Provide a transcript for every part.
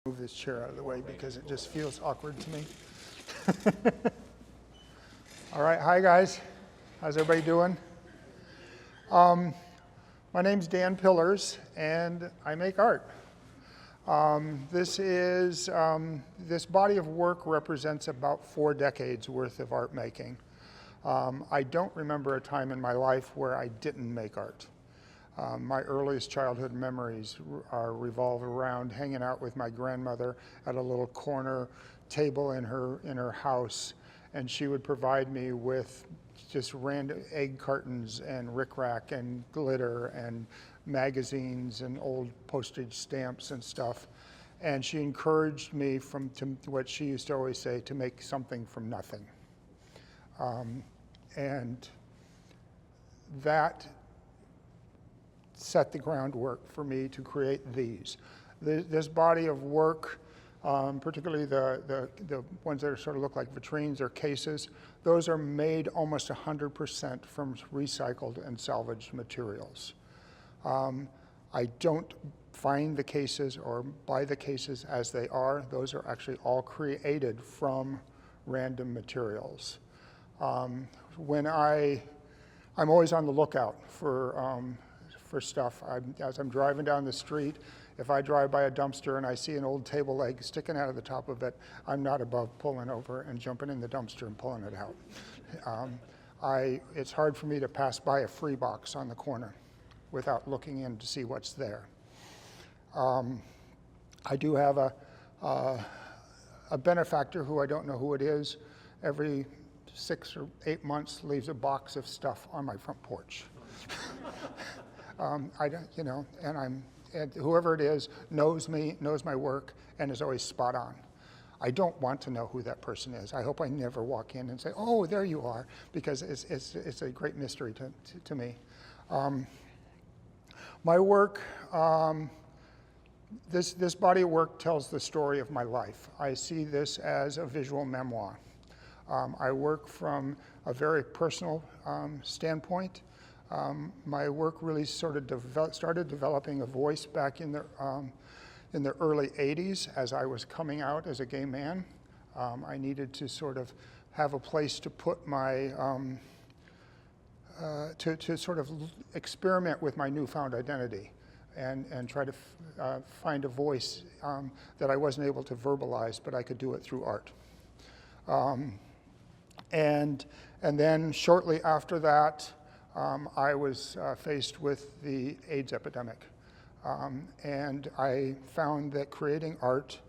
Move this chair out of the way because it just feels awkward to me. All right, hi guys. How's everybody doing? My name's Dan Pillars, and I make art. This body of work represents about 4 decades worth of art making. I don't remember a time in my life where I didn't make art. My earliest childhood memories revolve around hanging out with my grandmother at a little corner table in her house, and she would provide me with just random egg cartons and rickrack and glitter and magazines and old postage stamps and stuff. And she encouraged me to what she used to always say, to make something from nothing. And that set the groundwork for me to create these. This body of work, particularly the ones that sort of look like vitrines or cases, those are made almost 100% from recycled and salvaged materials. I don't find the cases or buy the cases as they are. Those are actually all created from random materials. I'm always on the lookout for stuff. As I'm driving down the street, if I drive by a dumpster and I see an old table leg sticking out of the top of it, I'm not above pulling over and jumping in the dumpster and pulling it out. It's hard for me to pass by a free box on the corner without looking in to see what's there. I do have a benefactor who I don't know who it is. Every 6 or 8 months leaves a box of stuff on my front porch. And whoever it is knows me, knows my work, and is always spot on. I don't want to know who that person is. I hope I never walk in and say, "Oh, there you are," because it's a great mystery to me. My work, this body of work tells the story of my life. I see this as a visual memoir. I work from a very personal standpoint. My work really sort of started developing a voice back in the early 80s as I was coming out as a gay man. I needed to sort of have a place to put my, to sort of experiment with my newfound identity and try to find a voice that I wasn't able to verbalize, but I could do it through art. And then shortly after that, I was faced with the AIDS epidemic. And I found that creating art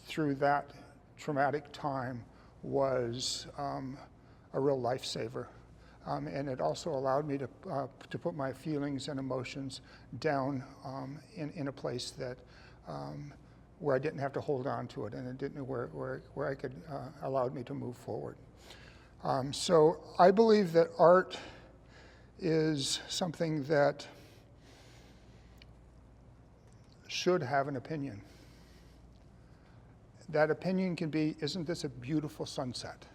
through that traumatic time was a real lifesaver. And it also allowed me to put my feelings and emotions down in a place that where I didn't have to hold on to it, and it didn't where I could allowed me to move forward. So I believe that art is something that should have an opinion. That opinion can be, isn't this a beautiful sunset?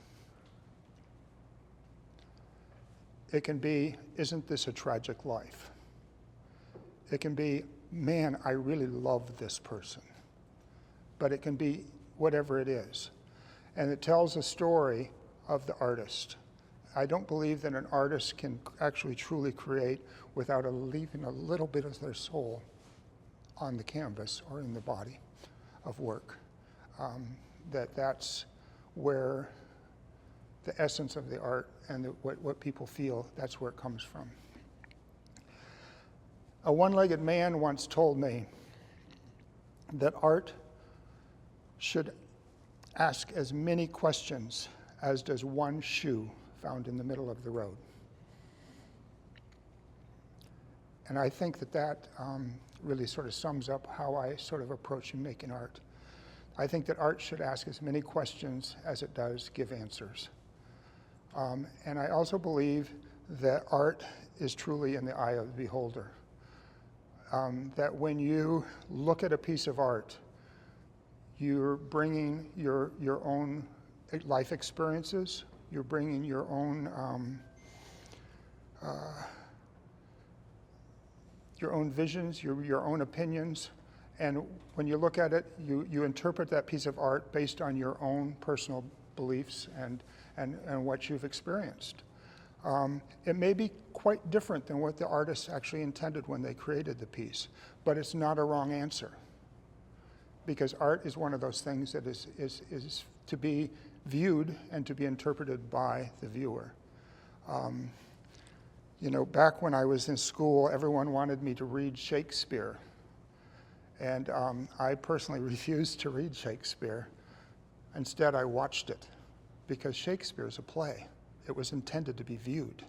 It can be, isn't this a tragic life? It can be, man, I really love this person. But it can be whatever it is. And it tells a story of the artist. I don't believe that an artist can actually truly create without leaving a little bit of their soul on the canvas or in the body of work. That's where the essence of the art and what people feel, that's where it comes from. A one-legged man once told me that art should ask as many questions as does one shoe found in the middle of the road. And I think that really sort of sums up how I sort of approach making art. I think that art should ask as many questions as it does give answers. And I also believe that art is truly in the eye of the beholder. That when you look at a piece of art, you're bringing your own life experiences, you're bringing your own visions, your own opinions, And when you look at it, you interpret that piece of art based on your own personal beliefs and what you've experienced. It may be quite different than what the artist actually intended when they created the piece, but it's not a wrong answer. Because art is one of those things that is to be viewed and to be interpreted by the viewer. You know, back when I was in school, everyone wanted me to read Shakespeare. And I personally refused to read Shakespeare. Instead, I watched it, because Shakespeare is a play. It was intended to be viewed.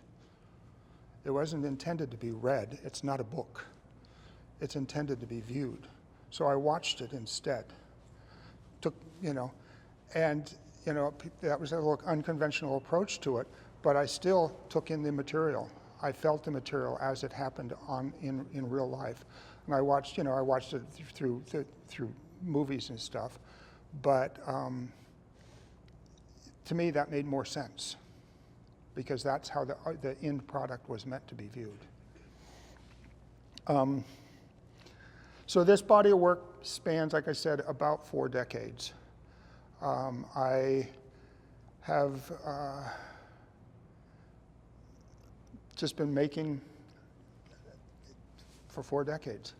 It wasn't intended to be read. It's not a book. It's intended to be viewed. So I watched it instead. That was a little unconventional approach to it, but I still took in the material. I felt the material as it happened in real life. And I watched it through movies and stuff, but to me that made more sense, because that's how the end product was meant to be viewed. So this body of work spans, like I said, about 4 decades. I have just been making for 4 decades.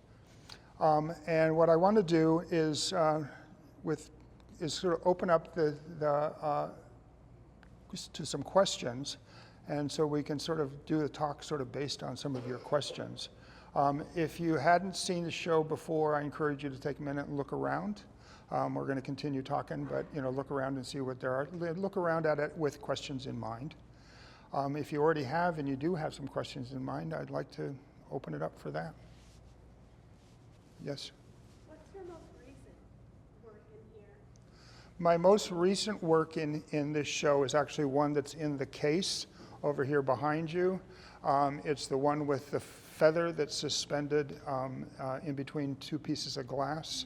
And what I want to do is sort of open up to some questions, and so we can sort of do the talk sort of based on some of your questions. If you hadn't seen the show before, I encourage you to take a minute and look around. We're going to continue talking, but look around and see what there are. Look around at it with questions in mind. If you already have, and you do have some questions in mind, I'd like to open it up for that. Yes? What's your most recent work in here? My most recent work in this show is actually one that's in the case over here behind you. It's the one with the feather that's suspended in between 2 pieces of glass.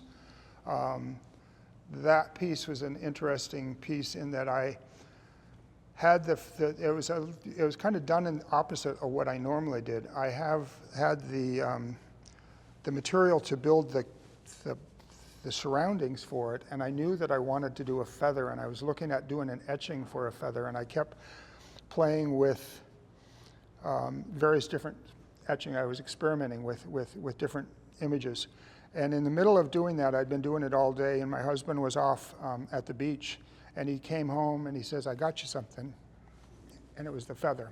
That piece was an interesting piece in that I had it was kind of done in the opposite of what I normally did. I have had the material to build the surroundings for it, and I knew that I wanted to do a feather, and I was looking at doing an etching for a feather, and I kept playing with various different etching. I was experimenting with different images. And in the middle of doing that, I'd been doing it all day, and my husband was off at the beach, and he came home and he says, "I got you something," and it was the feather.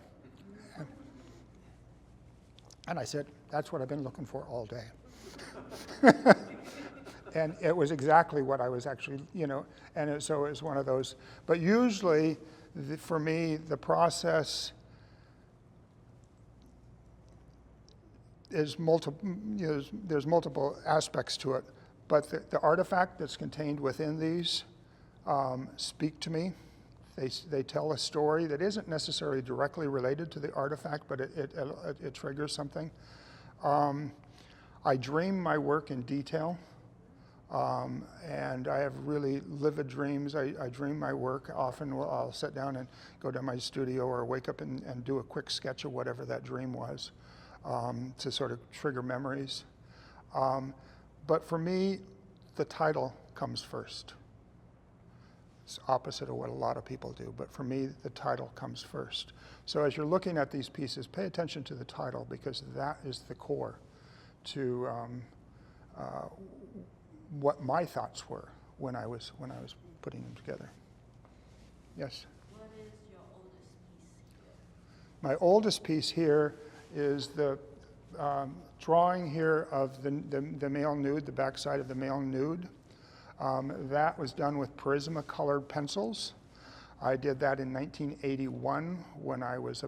And I said, "That's what I've been looking for all day." And it was exactly what I was actually, so it was one of those. But usually, for me, the process is there's multiple aspects to it, but the artifact that's contained within these speak to me. They tell a story that isn't necessarily directly related to the artifact, but it triggers something. I dream my work in detail, and I have really vivid dreams. I dream my work. Often I'll sit down and go to my studio or wake up and do a quick sketch of whatever that dream was. To sort of trigger memories. But for me, the title comes first. It's opposite of what a lot of people do, but for me, the title comes first. So as you're looking at these pieces, pay attention to the title, because that is the core to what my thoughts were when I was putting them together. Yes? What is your oldest piece here? My oldest piece here is the drawing here of the male nude, the backside of the male nude. That was done with Prisma-colored pencils. I did that in 1981 when I was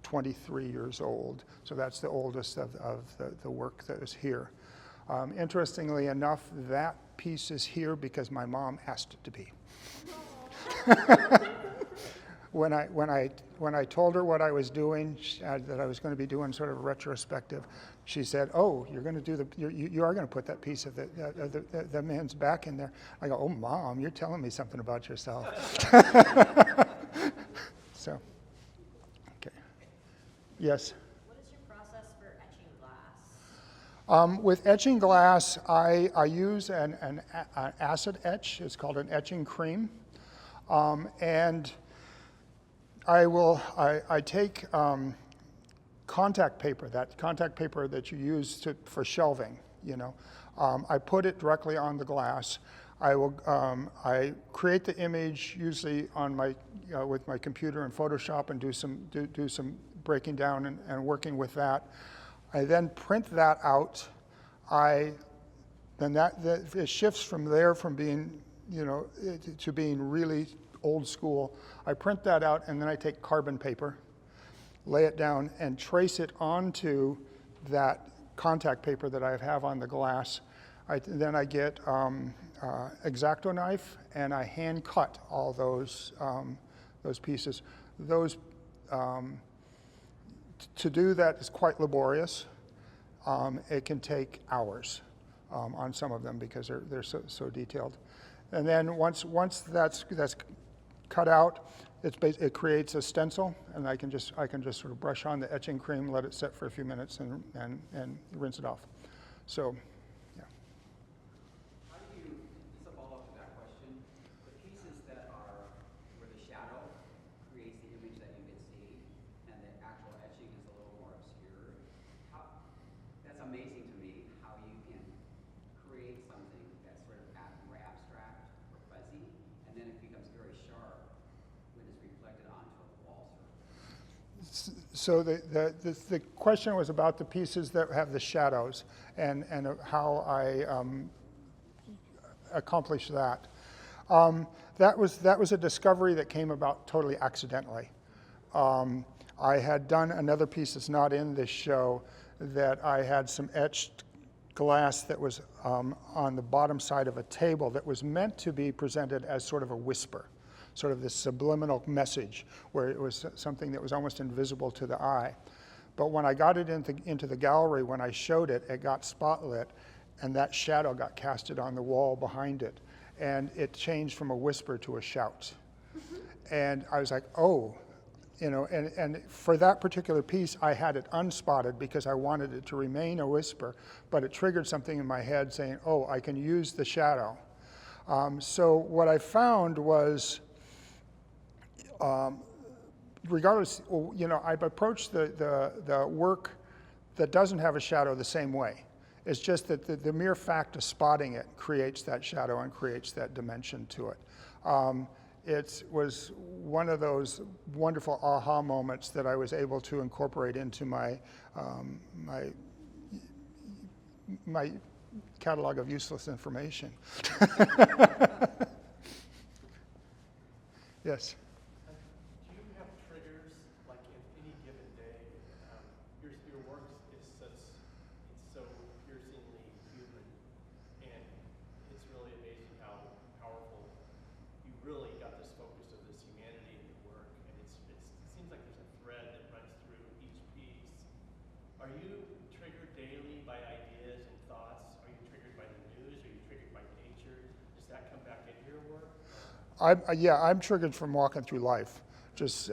23 years old. So that's the oldest of the work that is here. Interestingly enough, that piece is here because my mom asked it to be. When I told her what I was doing, that I was going to be doing sort of retrospective, she said, "Oh, you're going to do you are going to put that piece of the man's back in there." I go, "Oh, Mom, you're telling me something about yourself." So, okay, yes. What is your process for etching glass? With etching glass, I use an acid etch. It's called an etching cream. And I take contact paper, that contact paper that you use for shelving, you know. I put it directly on the glass. I create the image usually on with my computer in Photoshop and do some breaking down and working with that. I then print that out. It shifts from there from being, you know, to being really old school. I print that out and then I take carbon paper, lay it down and trace it onto that contact paper that I have on the glass. Then I get X-Acto knife and I hand cut all those pieces. To do that is quite laborious. It can take hours on some of them because they're so detailed. And then once that's cut out, it creates a stencil, and I can just sort of brush on the etching cream, let it set for a few minutes, and rinse it off. So, yeah. How do you, just a follow-up to that question, the pieces that are where the shadow creates the image that you can see, and the actual etching is a little more obscure, that's amazing to me, how you can create something that's sort of more abstract or fuzzy, and then it becomes very sharp when it's reflected onto a wall surface. So the question was about the pieces that have the shadows and how I accomplish that. That was a discovery that came about totally accidentally. I had done another piece that's not in this show, that I had some etched glass that was on the bottom side of a table that was meant to be presented as sort of a whisper, sort of this subliminal message where it was something that was almost invisible to the eye. But when I got it into the gallery, when I showed it, it got spotlit, and that shadow got casted on the wall behind it. And it changed from a whisper to a shout. And I was like, oh, you know, and for that particular piece, I had it unspotted because I wanted it to remain a whisper, but it triggered something in my head saying, oh, I can use the shadow. So what I found was, regardless, you know, I've approached the work that doesn't have a shadow the same way. It's just that the mere fact of spotting it creates that shadow and creates that dimension to it. It was one of those wonderful aha moments that I was able to incorporate into my catalog of useless information. Yes. Do you have triggers, like in any given day? Your work is it's so piercingly human, and it's really amazing how powerful you really got this focus of this humanity in your work, and it seems like there's a thread that runs through each piece. Are you triggered daily by ideas and thoughts? Are you triggered by the news? Are you triggered by nature? Does that come back into your work? I'm triggered from walking through life. Just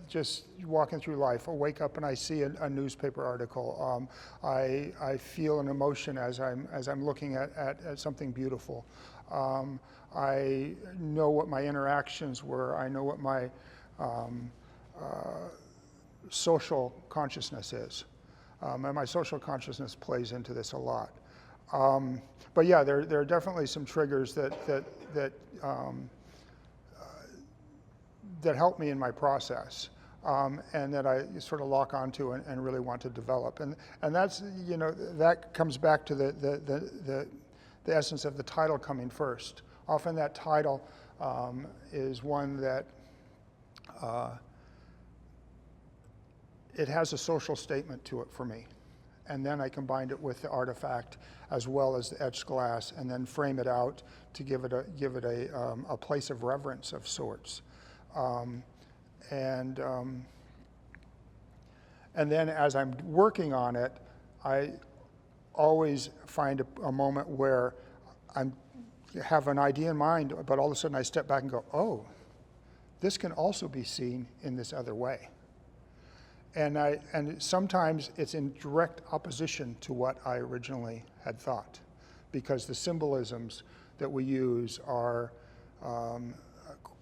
just walking through life. I wake up and I see a newspaper article. I feel an emotion as I'm looking at something beautiful. I know what my interactions were. I know what my social consciousness is, and my social consciousness plays into this a lot. But yeah, there are definitely some triggers that help me in my process, and that I sort of lock onto and really want to develop. And that's, you know, that comes back to the essence of the title coming first. Often that title is one that it has a social statement to it for me. And then I combined it with the artifact as well as the etched glass, and then frame it out to give it a place of reverence of sorts. And then as I'm working on it, I always find a moment where I have an idea in mind, but all of a sudden I step back and go, oh, this can also be seen in this other way. And sometimes it's in direct opposition to what I originally had thought, because the symbolisms that we use are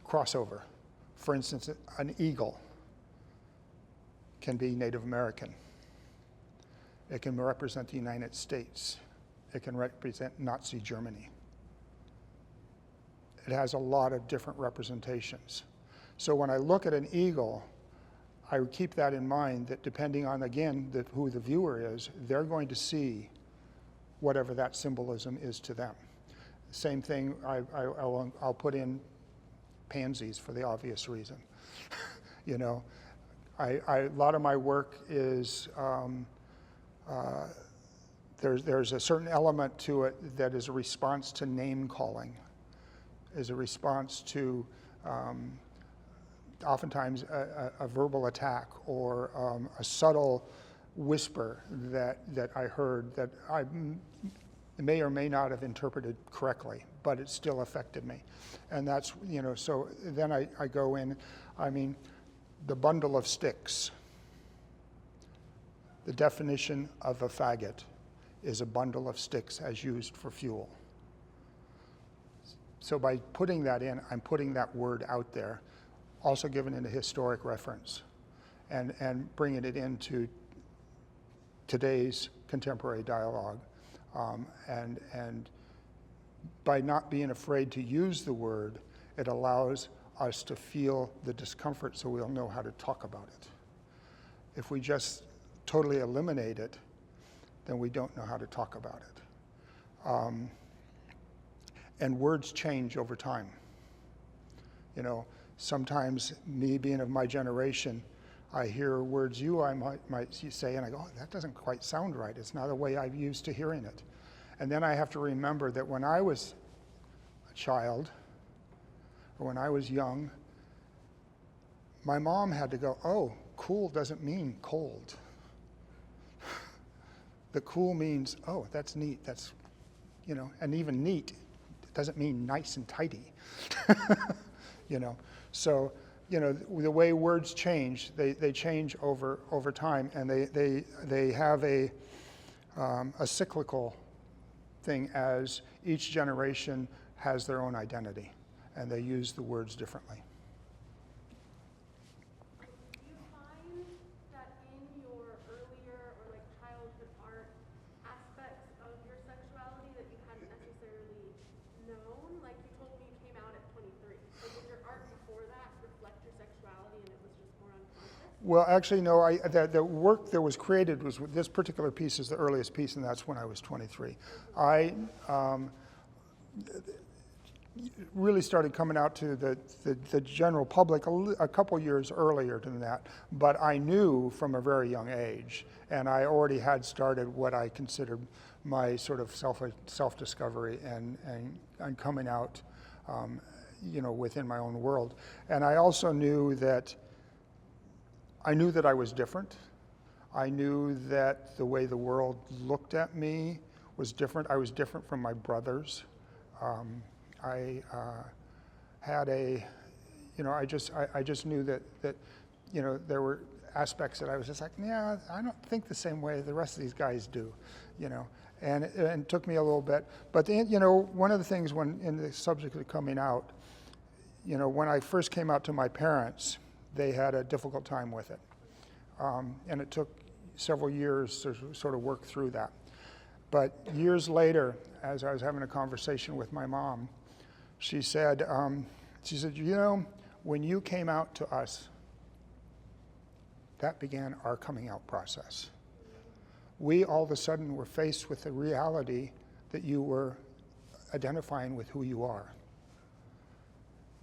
crossover. For instance, an eagle can be Native American. It can represent the United States. It can represent Nazi Germany. It has a lot of different representations. So when I look at an eagle, I would keep that in mind, that depending on, again, who the viewer is, they're going to see whatever that symbolism is to them. Same thing, I'll put in pansies for the obvious reason. You know, a lot of my work is, there's a certain element to it that is a response to name calling, is a response to oftentimes a verbal attack or a subtle whisper that I heard that I may or may not have interpreted correctly, but it still affected me. And that's, you know, so then I go in, I mean, the bundle of sticks. The definition of a faggot is a bundle of sticks as used for fuel. So by putting that in, I'm putting that word out there, also giving it a historic reference, and bringing it into today's contemporary dialogue. And by not being afraid to use the word, it allows us to feel the discomfort so we'll know how to talk about it. If we just totally eliminate it, then we don't know how to talk about it. And words change over time. You know, sometimes me being of my generation, I hear words I might say, and I go, oh, that doesn't quite sound right. It's not the way I'm used to hearing it. And then I have to remember that when I was a child, or when I was young, my mom had to go, oh, cool doesn't mean cold. The cool means, oh, that's neat, that's, you know, and even neat doesn't mean nice and tidy, you know. So, you know, the way words change, they change over time, and they have a cyclical thing as each generation has their own identity, and they use the words differently. Do you find that in your earlier or like childhood art aspects of your sexuality that you hadn't necessarily known? Like you told me you came out at 23. So did your art before that reflect your sexuality and it was just more unconscious? Well, actually, no. The work that was created was, this particular piece is the earliest piece, and that's when I was 23. I really started coming out to the general public a couple years earlier than that, but I knew from a very young age, and I already had started what I considered my sort of self-discovery and coming out, you know, within my own world. And I also knew that I was different. I knew that the way the world looked at me was different. I was different from my brothers. I had a, you know, I just knew that, you know, there were aspects that I was just like, yeah, I don't think the same way the rest of these guys do, you know, and it took me a little bit. But then, you know, one of the things when in the subject of coming out, you know, when I first came out to my parents, they had a difficult time with it, and it took several years to sort of work through that. But years later, as I was having a conversation with my mom, she said, you know, when you came out to us, that began our coming out process. We all of a sudden were faced with the reality that you were identifying with who you are.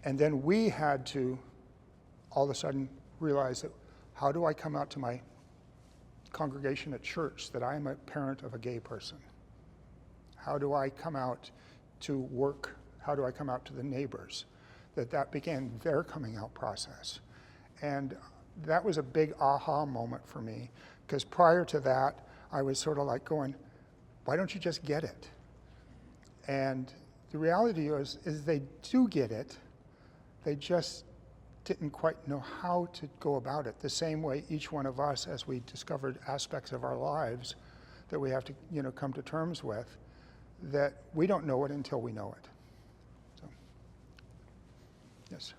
And then we had to all of a sudden realize that, how do I come out to my congregation at church that I am a parent of a gay person? How do I come out to work? How do I come out to the neighbors? That began their coming out process. And that was a big aha moment for me, because prior to that, I was sort of like going, why don't you just get it? And the reality is they do get it. They just didn't quite know how to go about it. The same way each one of us, as we discovered aspects of our lives that we have to, come to terms with, that we don't know it until we know it. So, yes.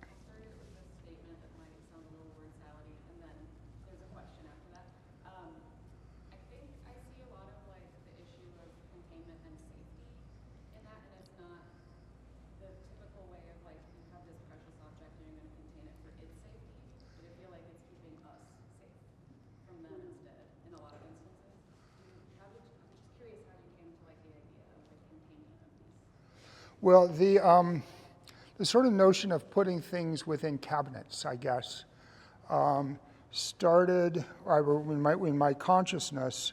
I'll start it with a statement that might sound a little word salady, and then there's a question after that. I think I see a lot of like the issue of containment and safety in that, and it's not the typical way of like you have this precious object and you're going to contain it for its safety, but I feel like it's keeping us safe from them instead in a lot of instances. I'm just curious how you came to like the idea of the containment of these. Well, the sort of notion of putting things within cabinets, I guess, started in my consciousness.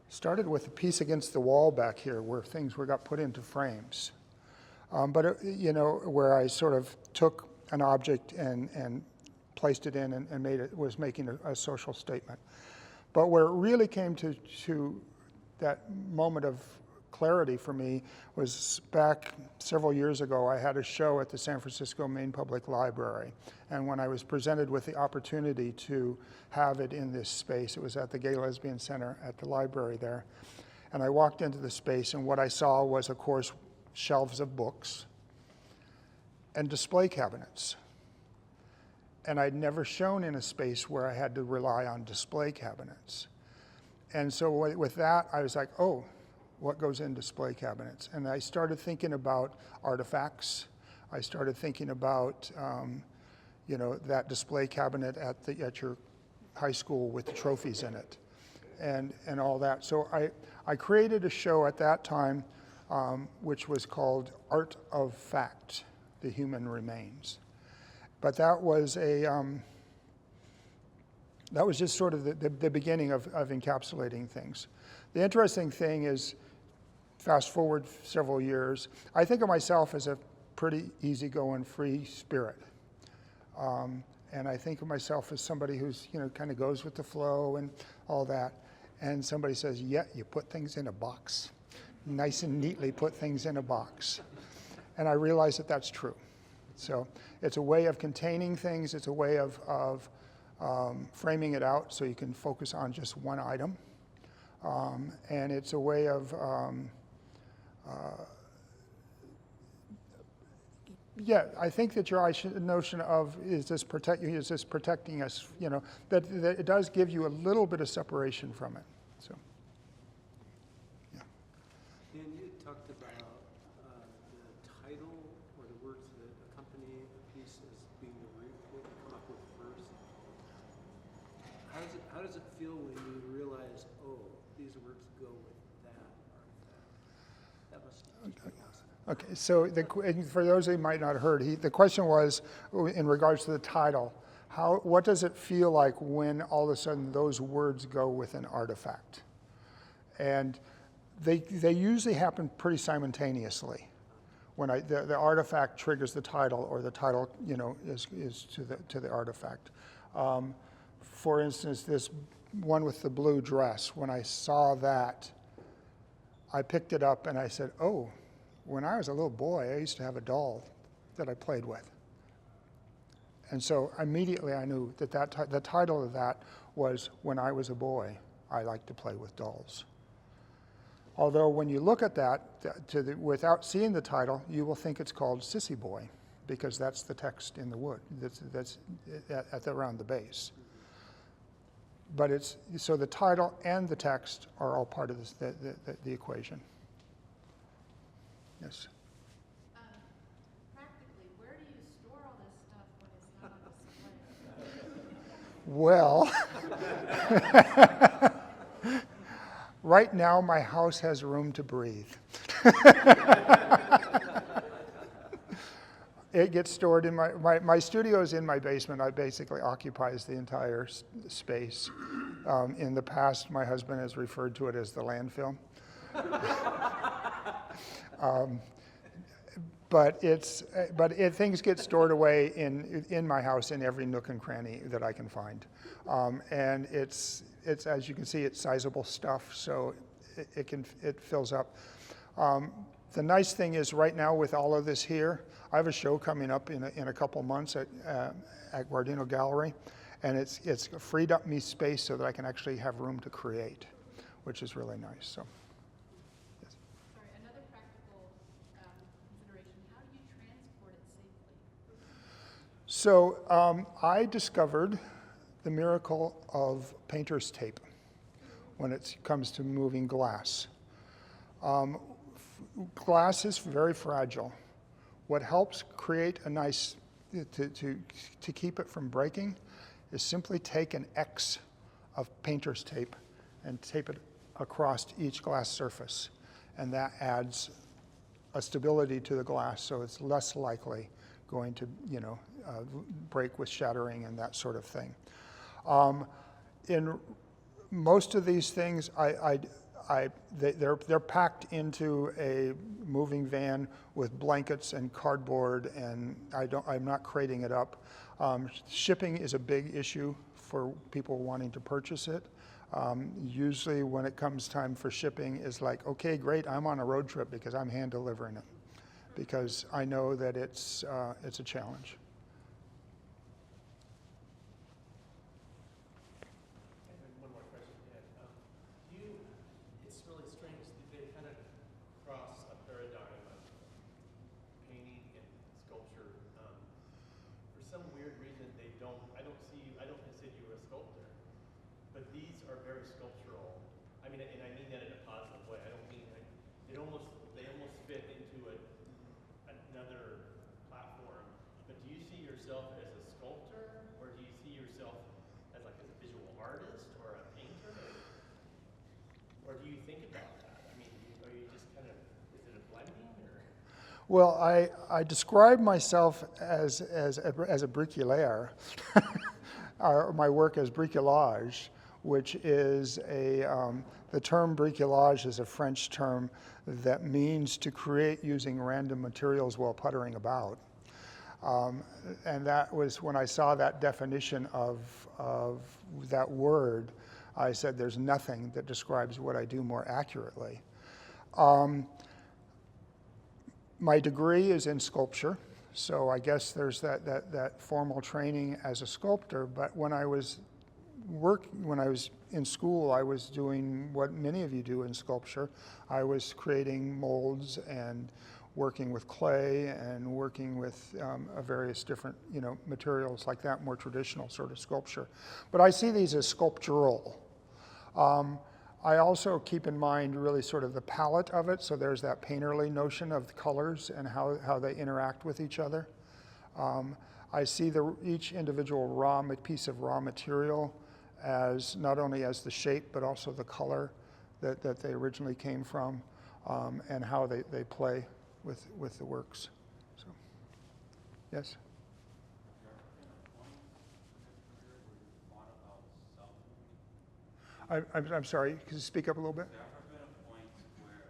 Started with a piece against the wall back here where things got put into frames. But where I sort of took an object and placed it in and was making a social statement. But where it really came to that moment of clarity for me was back several years ago. I had a show at the San Francisco Main Public Library, and when I was presented with the opportunity to have it in this space, it was at the Gay Lesbian Center at the library there, and I walked into the space, and what I saw was, of course, shelves of books and display cabinets. And I'd never shown in a space where I had to rely on display cabinets. And so with that, I was like, oh, what goes in display cabinets? And I started thinking about artifacts. I started thinking about, that display cabinet at your high school with the trophies in it, and all that. So I created a show at that time, which was called Art of Fact: The Human Remains. But that was just sort of the beginning of encapsulating things. The interesting thing is, fast forward several years, I think of myself as a pretty easygoing, free spirit. And I think of myself as somebody who's, kind of goes with the flow and all that. And somebody says, yeah, you put things in a box. Nice and neatly put things in a box. And I realize that that's true. So it's a way of containing things. It's a way of framing it out so you can focus on just one item. And it's a way of, I think that your notion of is this protecting us, that it does give you a little bit of separation from it. So, yeah. Dan, you talked about the title or the words that accompany a piece as being the root, what you come up with first. How does it feel when you realize, oh, these words go with that artifact? That must be awesome. Okay, so for those who might not have heard, the question was in regards to the title. What does it feel like when all of a sudden those words go with an artifact? And they usually happen pretty simultaneously. When the artifact triggers the title, or the title, is to the artifact. For instance, this one with the blue dress. When I saw that, I picked it up and I said, "Oh, when I was a little boy, I used to have a doll that I played with." And so immediately I knew that the title of that was "When I Was a Boy, I Liked to Play with Dolls." Although when you look at that, without seeing the title, you will think it's called Sissy Boy, because that's the text in the wood that's around the base. But so the title and the text are all part of the equation. Yes. Practically, where do you store all this stuff when it's not on display? Well, right now my house has room to breathe. It gets stored in my studio is in my basement. It basically occupies the entire space. In the past, my husband has referred to it as the landfill. But things get stored away in my house in every nook and cranny that I can find, and it's as you can see, it's sizable stuff, so it fills up. The nice thing is right now with all of this here, I have a show coming up in a couple months at Guardino Gallery, and it's freed up me space so that I can actually have room to create, which is really nice. So. Yes. Sorry, another practical consideration. How do you transport it safely? So I discovered the miracle of painter's tape when it comes to moving glass. Glass is very fragile. What helps create a nice, to keep it from breaking, is simply take an X of painter's tape and tape it across each glass surface. And that adds a stability to the glass, so it's less likely going to, break with shattering and that sort of thing. In most of these things, they're packed into a moving van with blankets and cardboard, and I'm not crating it up. Shipping is a big issue for people wanting to purchase it. Usually when it comes time for shipping, it's like, okay, great, I'm on a road trip because I'm hand delivering it, because I know that it's a challenge. It's really strange that they kind of cross a paradigm of painting and sculpture. For some weird reason, I don't consider you a sculptor, but these are very sculptural. I mean, and I mean that in a positive way. I don't mean they almost fit into another platform. But do you see yourself as a sculptor, or do you see yourself as a visual artist or a painter? Or do you think about that? I mean, are you just kind of, is it a blending or? Well, I describe myself as a bricolaire, or my work as bricolage, which is the term bricolage is a French term that means to create using random materials while puttering about. And that was when I saw that definition of that word, I said there's nothing that describes what I do more accurately. My degree is in sculpture, so I guess there's that formal training as a sculptor, but when I was in school, I was doing what many of you do in sculpture. I was creating molds and working with clay and working with various different materials like that, more traditional sort of sculpture. But I see these as sculptural. I also keep in mind really sort of the palette of it, so there's that painterly notion of the colors and how they interact with each other. I see each individual piece of raw material as not only as the shape but also the color that they originally came from, and how they play with the works. So, yes? I'm sorry, could you speak up a little bit? Has there ever been a point where,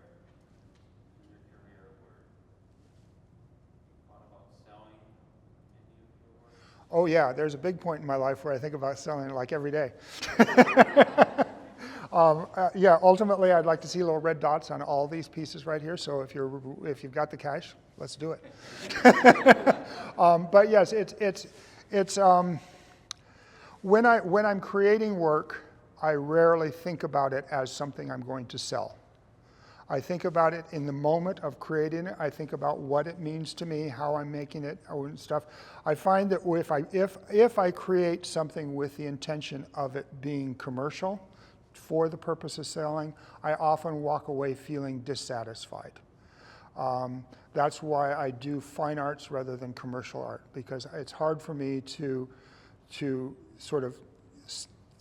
in your career, where you thought about selling any of your work? Oh yeah, there's a big point in my life where I think about selling it like every day. Yeah, ultimately I'd like to see little red dots on all these pieces right here, so if you've got the cash, let's do it. But yes, it's when I'm creating work, I rarely think about it as something I'm going to sell. I think about it in the moment of creating it. I think about what it means to me, how I'm making it, and stuff. I find that if I create something with the intention of it being commercial for the purpose of selling, I often walk away feeling dissatisfied. That's why I do fine arts rather than commercial art, because it's hard for me to sort of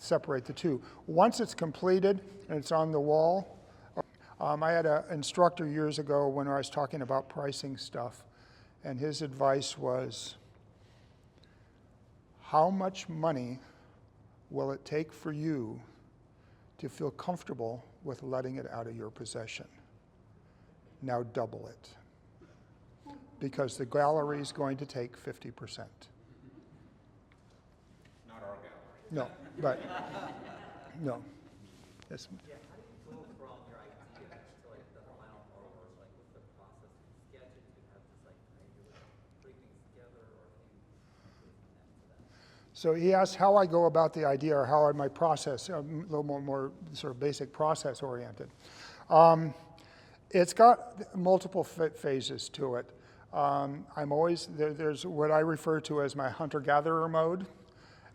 separate the two. Once it's completed and it's on the wall, I had an instructor years ago when I was talking about pricing stuff, and his advice was, how much money will it take for you to feel comfortable with letting it out of your possession? Now double it, because the gallery is going to take 50%. Not our gallery. No, but, no. Yes. Yeah, how do you go from your idea to like the final artwork? Like, what's the process So he asked how I go about the idea or how I might process, a little more sort of basic process oriented. It's got multiple phases to it. I'm always, there's what I refer to as my hunter-gatherer mode,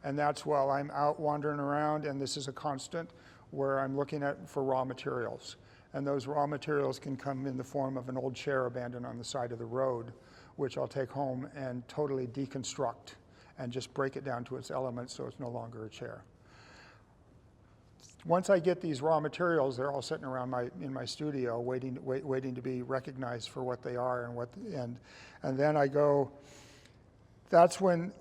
and that's while I'm out wandering around, and this is a constant where I'm looking for raw materials. And those raw materials can come in the form of an old chair abandoned on the side of the road, which I'll take home and totally deconstruct and just break it down to its elements so it's no longer a chair. Once I get these raw materials, they're all sitting around in my studio waiting to be recognized for what they are and then I go, that's when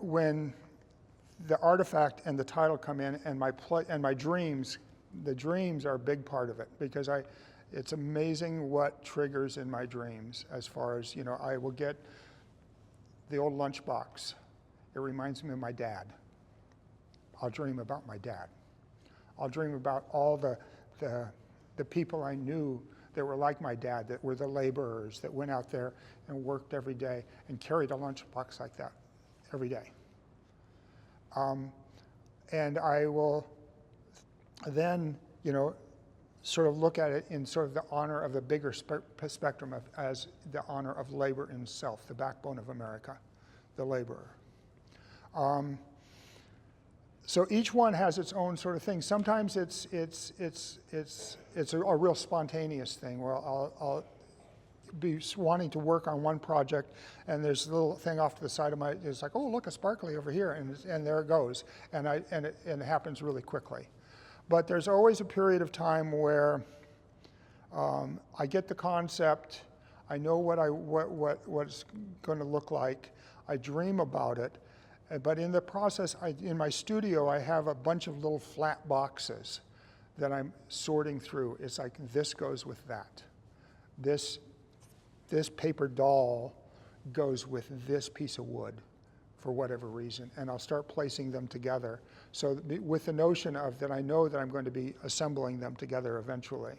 the artifact and the title come in and my dreams, the dreams are a big part of it because it's amazing what triggers in my dreams as far as, I will get the old lunchbox. It reminds me of my dad. I'll dream about my dad. I'll dream about all the people I knew that were like my dad, that were the laborers that went out there and worked every day and carried a lunchbox like that every day. And I will then, sort of look at it in sort of the honor of the bigger spectrum as the honor of labor in itself, the backbone of America, the laborer. So each one has its own sort of thing. Sometimes it's a real spontaneous thing where I'll be wanting to work on one project, and there's a little thing off to the side of it's like, oh, look, a sparkly over here, and there it goes, and it happens really quickly. But there's always a period of time where I get the concept, I know what it's going to look like, I dream about it, but in the process, in my studio, I have a bunch of little flat boxes that I'm sorting through. It's like, this goes with that. This paper doll goes with this piece of wood for whatever reason, and I'll start placing them together. So with the notion of that I know that I'm going to be assembling them together eventually.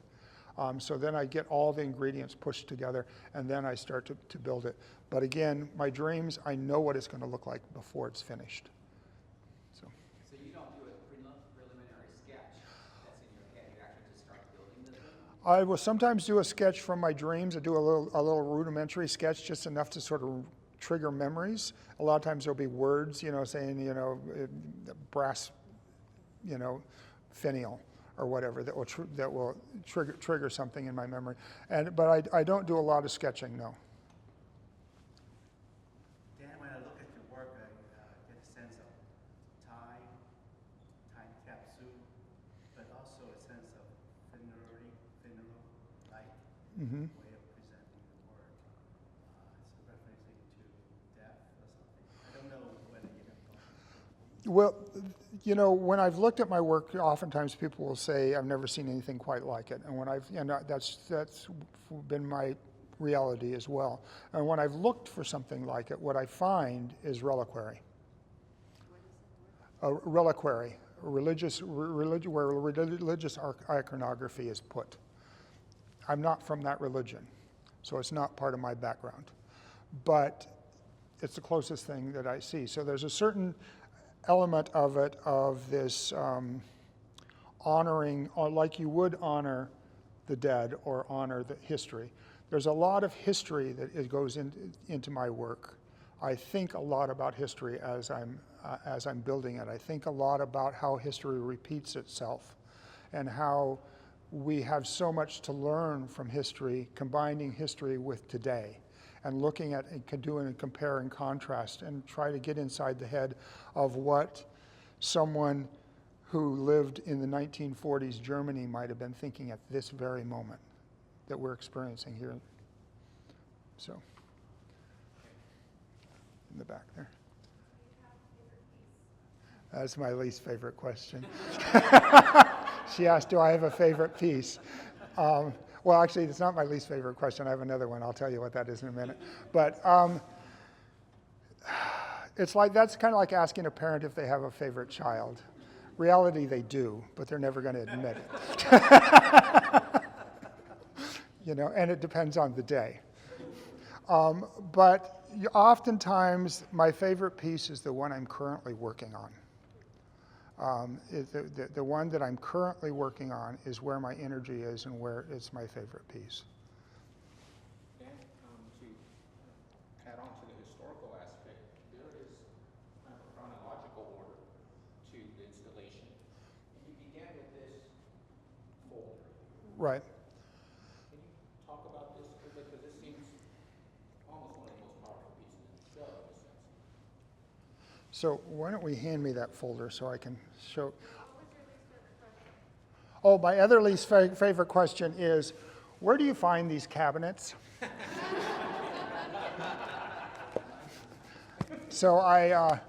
So then I get all the ingredients pushed together, and then I start to build it. But again, my dreams, I know what it's going to look like before it's finished. So you don't do a preliminary sketch that's in your head, you actually just start building this thing? I will sometimes do a sketch from my dreams. I do a little rudimentary sketch, just enough to sort of trigger memories. A lot of times there'll be words, saying, brass, finial or whatever that will trigger something in my memory. But I don't do a lot of sketching, no. Dan, when I look at your work, I get a sense of time capsule, but also a sense of thinner light Mm-hmm. way of presenting the work. It's referencing to depth or something. I don't know whether you have thought. Well, when I've looked at my work, oftentimes people will say, I've never seen anything quite like it. And that's been my reality as well. And when I've looked for something like it, what I find is reliquary. A reliquary, where religious iconography is put. I'm not from that religion, so it's not part of my background. But it's the closest thing that I see. So there's a certain element of it, of this honoring, like you would honor the dead or honor the history. There's a lot of history that goes into my work. I think a lot about history as I'm building it. I think a lot about how history repeats itself and how we have so much to learn from history, combining history with today, and looking at and doing a compare and contrast and try to get inside the head of what someone who lived in the 1940s Germany might have been thinking at this very moment that we're experiencing here. So, in the back there. That's my least favorite question. She asked, do I have a favorite piece? Well, actually, it's not my least favorite question. I have another one. I'll tell you what that is in a minute. But it's like, that's kind of like asking a parent if they have a favorite child. Reality, they do, but they're never going to admit it. And it depends on the day. But oftentimes, my favorite piece is the one I'm currently working on. The one that I'm currently working on is where my energy is and where it's my favorite piece. And to add on to the historical aspect, there is kind of a chronological order to the installation. And you began with this folder. Right. Can you talk about this? Because this seems almost one of the most powerful pieces in the show, in a sense. So why don't we hand me that folder so I can show. What was your least favorite question? Oh, my other least favorite question is, where do you find these cabinets? So I've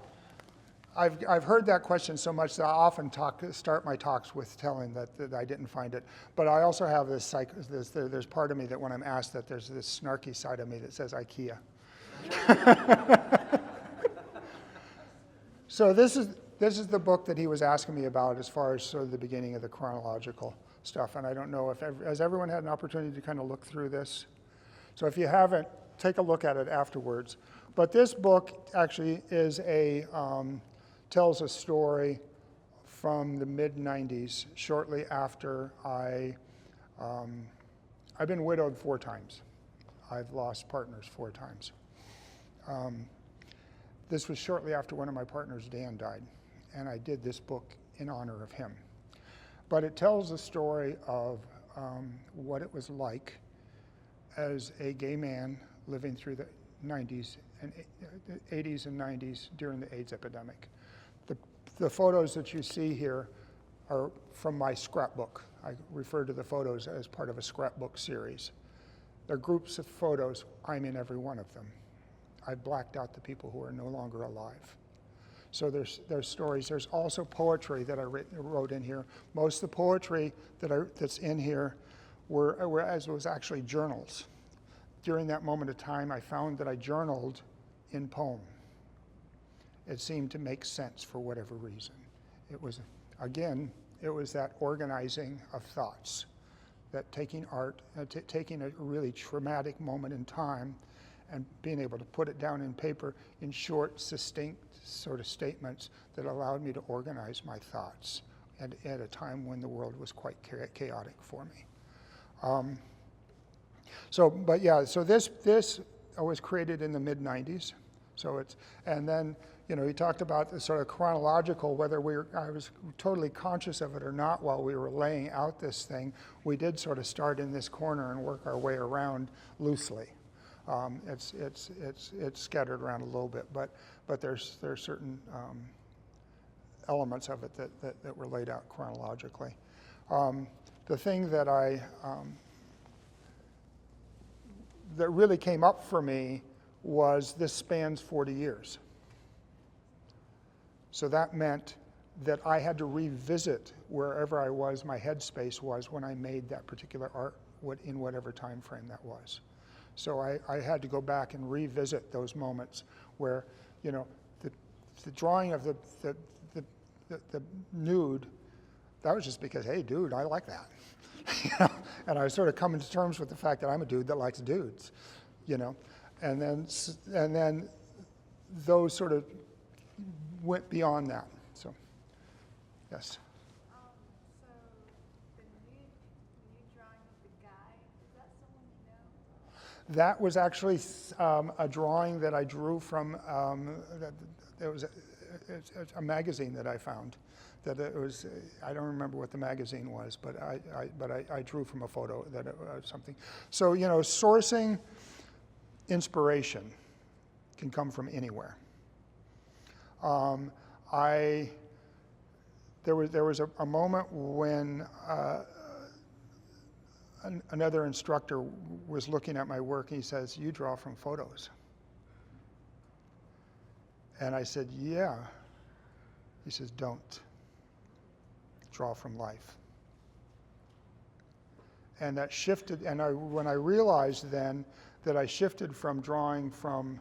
heard that question so much that I often start my talks with telling that I didn't find it. But I also have there's part of me that when I'm asked that, there's this snarky side of me that says IKEA. So this is the book that he was asking me about as far as sort of the beginning of the chronological stuff. And I don't know if, has everyone had an opportunity to kind of look through this? So if you haven't, take a look at it afterwards. But this book actually is tells a story from the mid-90s, shortly after I've been widowed 4 times. I've lost partners 4 times. This was shortly after one of my partners, Dan, died, and I did this book in honor of him. But it tells the story of what it was like as a gay man living through the 90s and 80s and 90s during the AIDS epidemic. The photos that you see here are from my scrapbook. I refer to the photos as part of a scrapbook series. They're groups of photos. I'm in every one of them. I've blacked out the people who are no longer alive. So there's stories. There's also poetry that I wrote in here. Most of the poetry that's in here was actually journals. During that moment of time, I found that I journaled in poem. It seemed to make sense for whatever reason. It was, again, it was that organizing of thoughts, that taking art, taking a really traumatic moment in time and being able to put it down in paper in short, succinct sort of statements that allowed me to organize my thoughts at a time when the world was quite chaotic for me. So this was created in the mid-90s. So it's, and then, you know, he talked about the sort of chronological, whether I was totally conscious of it or not while we were laying out this thing. We did sort of start in this corner and work our way around loosely. It's scattered around a little bit, but there's certain elements of it that were laid out chronologically. The thing that that really came up for me was this spans 40 years. So that meant that I had to revisit wherever I was, my headspace was when I made that particular art, in whatever time frame that was. So I had to go back and revisit those moments where, you know, the drawing of the nude, that was just because, hey, dude, I like that. You know? And I was sort of coming to terms with the fact that I'm a dude that likes dudes, you know. And then those sort of went beyond that. So, yes. So the nude drawing of the guy, is that someone you know? That was actually a drawing that I drew from, it was a magazine that I found. That it was, I don't remember what the magazine was, but I drew from a photo that it was something. So, you know, sourcing inspiration can come from anywhere. There was a moment when another instructor was looking at my work and he says, "You draw from photos." And I said, "Yeah." He says, "Don't. Draw from life." And that shifted, and when I realized then that I shifted from drawing from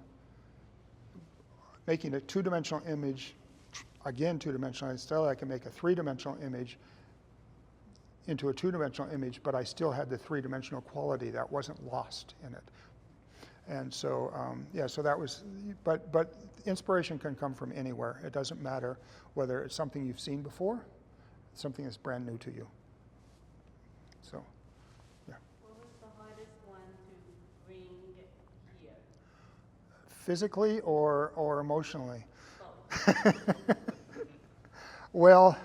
making a two-dimensional image, again two-dimensional, still I can make a three-dimensional image into a two-dimensional image, but I still had the three-dimensional quality that wasn't lost in it. And so, yeah, so that was, but inspiration can come from anywhere. It doesn't matter whether it's something you've seen before, something that's brand new to you. So, yeah. What was the hardest one to bring here? Physically or emotionally? Both. Well,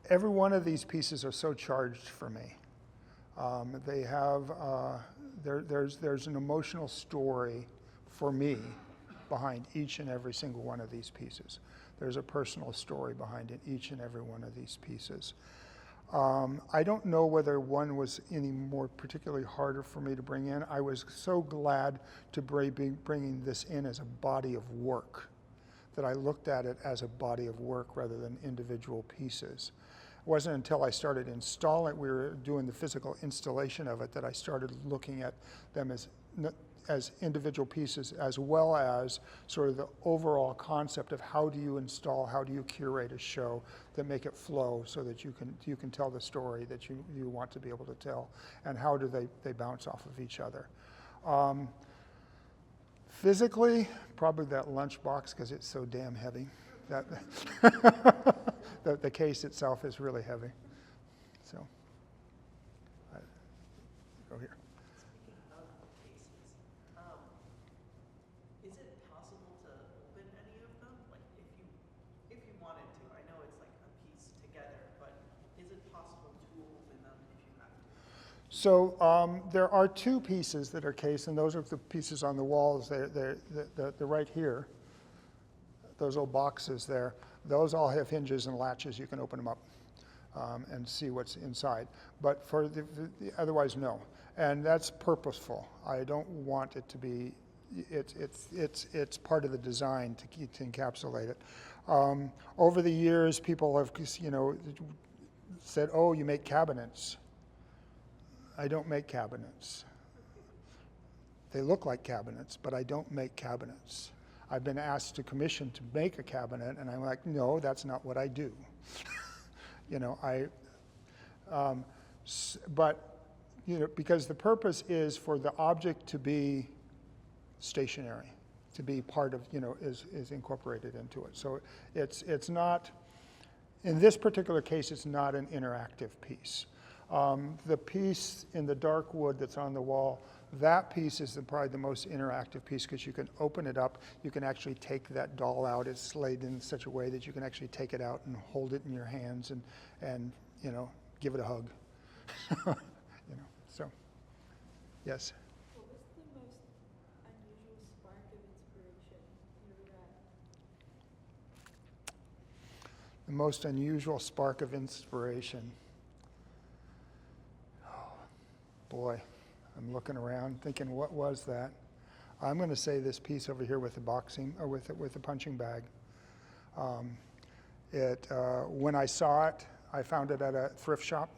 every one of these pieces are so charged for me. They have, there's an emotional story for me behind each and every single one of these pieces. There's a personal story behind it, each and every one of these pieces. I don't know whether one was any more particularly harder for me to bring in. I was so glad to be bringing this in as a body of work, that I looked at it as a body of work rather than individual pieces. It wasn't until I started installing, we were doing the physical installation of it, that I started looking at them as individual pieces, as well as sort of the overall concept of how do you install, how do you curate a show that make it flow so that you can tell the story that you want to be able to tell, and how do they bounce off of each other. Physically, probably that lunchbox, because it's so damn heavy. That the case itself is really heavy. So, go here. Speaking of cases, is it possible to open any of them? Like if you wanted to, I know it's like a piece together, but is it possible to open them if you have to? So there are two pieces that are cased, and those are the pieces on the walls. They're right here. Those old boxes there. Those all have hinges and latches. You can open them up and see what's inside. But for the otherwise, no. And that's purposeful. I don't want it to be. It's part of the design to encapsulate it. Over the years, people have said, "Oh, you make cabinets." I don't make cabinets. They look like cabinets, but I don't make cabinets. I've been asked to commission to make a cabinet, and I'm like, no, that's not what I do. Because the purpose is for the object to be stationary, to be part of, is incorporated into it. So it's not, in this particular case, it's not an interactive piece. The piece in the dark wood that's on the wall, that piece is probably the most interactive piece, because you can open it up, you can actually take that doll out. It's laid in such a way that you can actually take it out and hold it in your hands and give it a hug. So, yes. What was the most unusual spark of inspiration you ever got? The most unusual spark of inspiration. Oh, boy. I'm looking around thinking, what was that? I'm going to say this piece over here with the boxing, or with the punching bag. When I saw it, I found it at a thrift shop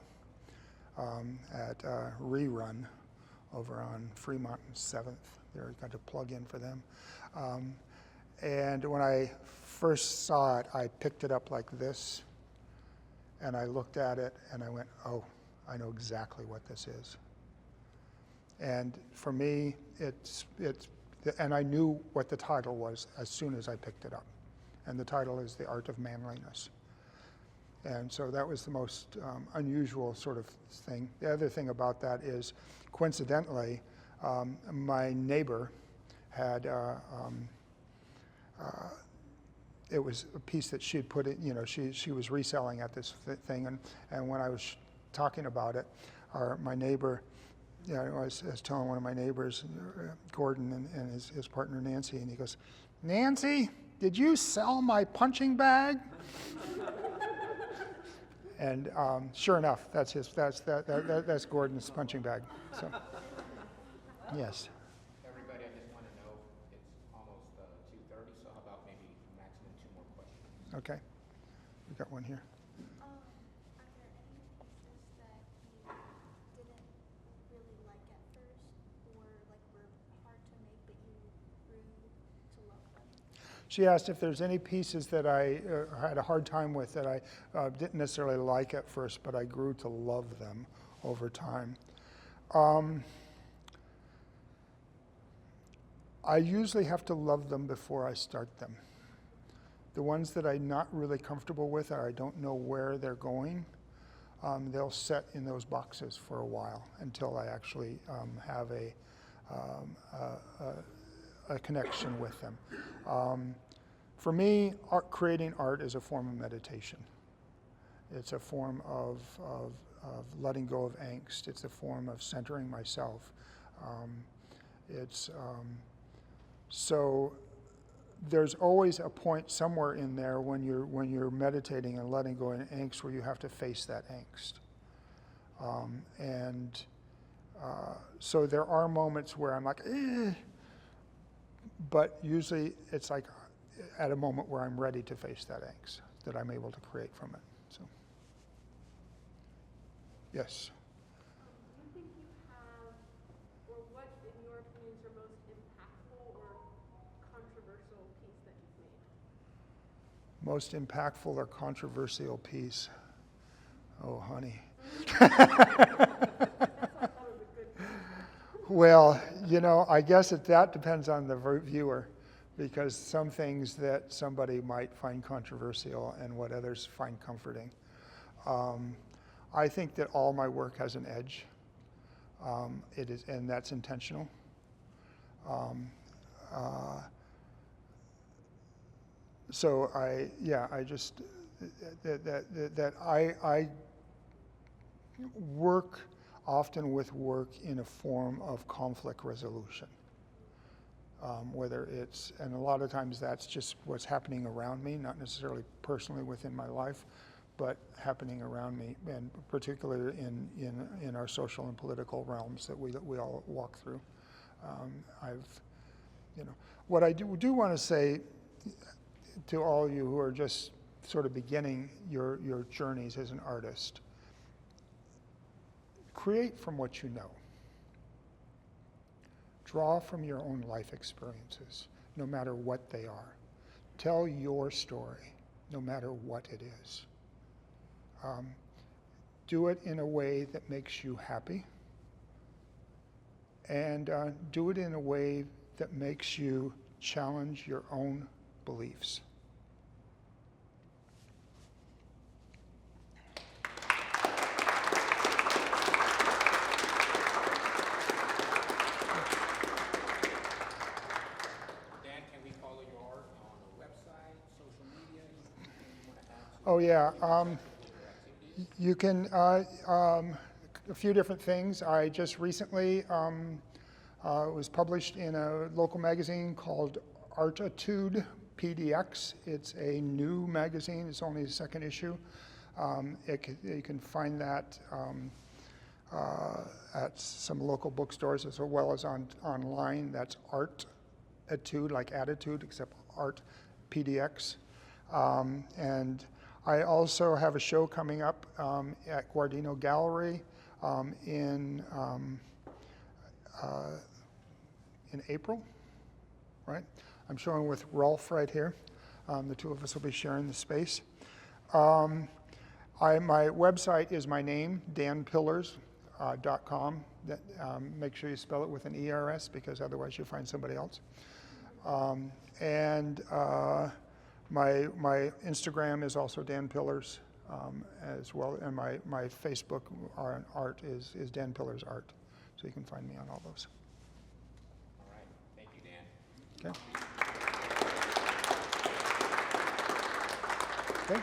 at Rerun over on Fremont and 7th. There, got to plug in for them. And when I first saw it, I picked it up like this, and I looked at it, and I went, oh, I know exactly what this is. And for me, and I knew what the title was as soon as I picked it up. And the title is The Art of Manliness. And so that was the most unusual sort of thing. The other thing about that is, coincidentally, my neighbor had, it was a piece that she'd put in, she was reselling at this thing. And when I was talking about it, my neighbor, I was telling one of my neighbors, Gordon, and his partner Nancy, and he goes, "Nancy, did you sell my punching bag?" And sure enough, that's Gordon's punching bag. So, yes. Everybody, I just want to know, it's almost 2:30, so how about maybe maximum 2 more questions? Okay, we got one here. Are there any pieces that you didn't really like at first, or like were hard to make but you grew to love them? She asked if there's any pieces that I had a hard time with that I didn't necessarily like at first, but I grew to love them over time. I usually have to love them before I start them. The ones that I'm not really comfortable with or I don't know where they're going, they'll set in those boxes for a while until I actually have a connection with them. For me, creating art is a form of meditation. It's a form of letting go of angst. It's a form of centering myself. So there's always a point somewhere in there when you're meditating and letting go of angst where you have to face that angst. So there are moments where I'm like, but usually it's like at a moment where I'm ready to face that angst that I'm able to create from it. So, yes. Do you think you have, or what, in your opinion, is your most impactful or controversial piece that you've made? Most impactful or controversial piece? Oh, honey. Well, I guess that depends on the viewer, because some things that somebody might find controversial and what others find comforting. I think that all my work has an edge. It is, and that's intentional. So I work often with work in a form of conflict resolution. Whether it's, and a lot of times that's just what's happening around me, not necessarily personally within my life, but happening around me, and particularly in our social and political realms that we all walk through. What I do want to say to all of you who are just sort of beginning your journeys as an artist, create from what you know. Draw from your own life experiences, no matter what they are. Tell your story, no matter what it is. Do it in a way that makes you happy, and do it in a way that makes you challenge your own beliefs. Oh yeah, you can, a few different things. I just recently was published in a local magazine called Archeologists PDX. It's a new magazine, it's only the second issue. You can find that at some local bookstores as well as online. That's Archeologists, like attitude, except Art PDX. And I also have a show coming up at Guardino Gallery in April, right? I'm showing with Rolf right here. The two of us will be sharing the space. My website is my name, danpillars.com. Make sure you spell it with an ERS, because otherwise you'll find somebody else. My Instagram is also Dan Pillars as well, and my Facebook art is Dan Pillars Art, so you can find me on all those. All right, thank you, Dan. Okay. Okay.